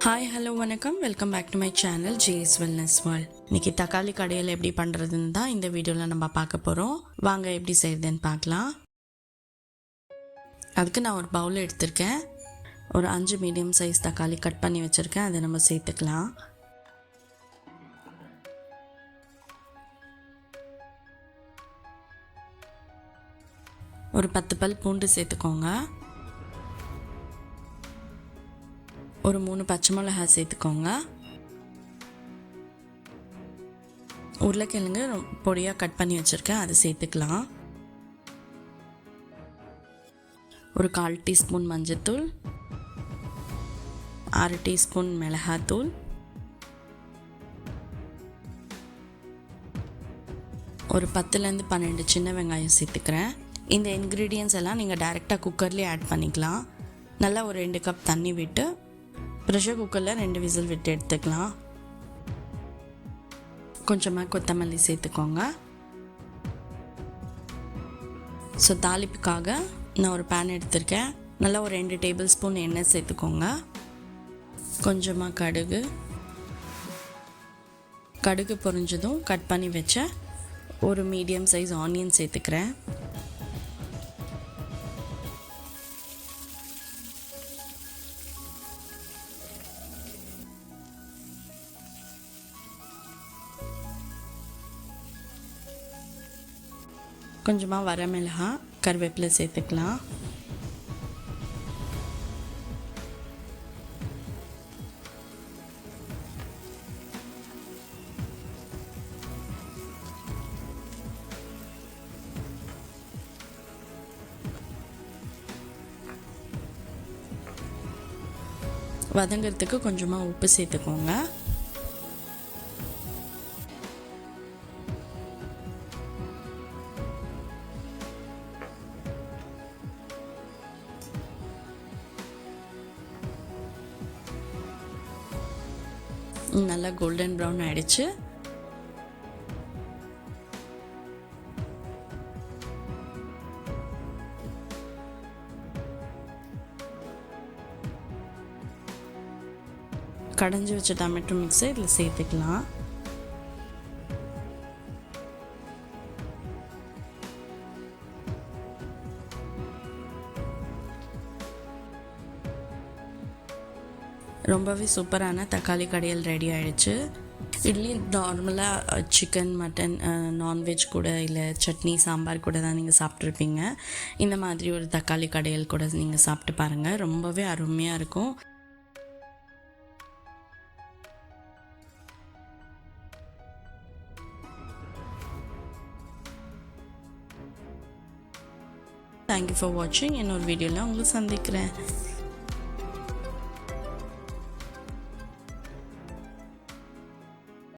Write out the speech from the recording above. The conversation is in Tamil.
ஹாய் ஹலோ வணக்கம், welcome back to my channel JS wellness world. இன்னைக்கு தக்காளி கடையில் எப்படி பண்ணுறதுன்னு தான் இந்த வீடியோவில் நம்ம பார்க்க போகிறோம். வாங்க எப்படி செய்யுதுன்னு பார்க்கலாம். அதுக்கு நான் ஒரு பவுல் எடுத்திருக்கேன். ஒரு 5 மீடியம் சைஸ் தக்காளி கட் பண்ணி வச்சுருக்கேன். அதை நம்ம சேர்த்துக்கலாம். ஒரு 10 பல் பூண்டு சேர்த்துக்கோங்க. ஒரு 3 பச்சை மிளகாய் சேர்த்துக்கோங்க. உருளைக்கிழங்கு பொடியாக கட் பண்ணி வச்சுருக்கேன், அதை சேர்த்துக்கலாம். ஒரு 1/4 டீஸ்பூன் மஞ்சள்தூள், 6 டீஸ்பூன் மிளகாத்தூள், ஒரு 10லேருந்து 12 சின்ன வெங்காயம் சேர்த்துக்கிறேன். இந்த இன்க்ரீடியன்ஸ் எல்லாம் நீங்கள் டைரெக்டாக குக்கர்லேயே ஆட் பண்ணிக்கலாம். நல்லா ஒரு 2 கப் தண்ணி விட்டு ப்ரெஷர் குக்கரில் 2 விசில் விட்டு எடுத்துக்கலாம். கொஞ்சமாக கொத்தமல்லி சேர்த்துக்கோங்க. ஸோ தாளிப்புக்காக நான் ஒரு பேன் எடுத்திருக்கேன். நல்லா ஒரு 2 டேபிள் ஸ்பூன் எண்ணெய் சேர்த்துக்கோங்க. கொஞ்சமாக கடுகு பொரிஞ்சதும் கட் பண்ணி வச்ச ஒரு மீடியம் சைஸ் ஆனியன் சேர்த்துக்கிறேன். கொஞ்சமாக வரமிளகாய், கருவேப்பிலை சேர்த்துக்கலாம். வதங்கிறதுக்கு கொஞ்சமாக உப்பு சேர்த்துக்கோங்க. நல்லா கோல்டன் ப்ரௌன் ஆயிடுச்சு. கடைஞ்சி வச்ச டொமேட்டோ மிக்ஸை இதில் சேர்த்துக்கலாம். ரொம்பவே சூப்பரான தக்காளி கடையல் ரெடி ஆகிடுச்சு. இட்லி நார்மலாக சிக்கன், மட்டன், நான்வெஜ் கூட இல்லை சட்னி, சாம்பார் கூட தான் நீங்கள் சாப்பிட்ருப்பீங்க. இந்த மாதிரி ஒரு தக்காளி கடையல் கூட நீங்கள் சாப்பிட்டு பாருங்கள், ரொம்பவே அருமையாக இருக்கும். தேங்க்யூ ஃபார் வாட்சிங். இன்னொரு வீடியோவில் உங்களை சந்திக்கிறேன்.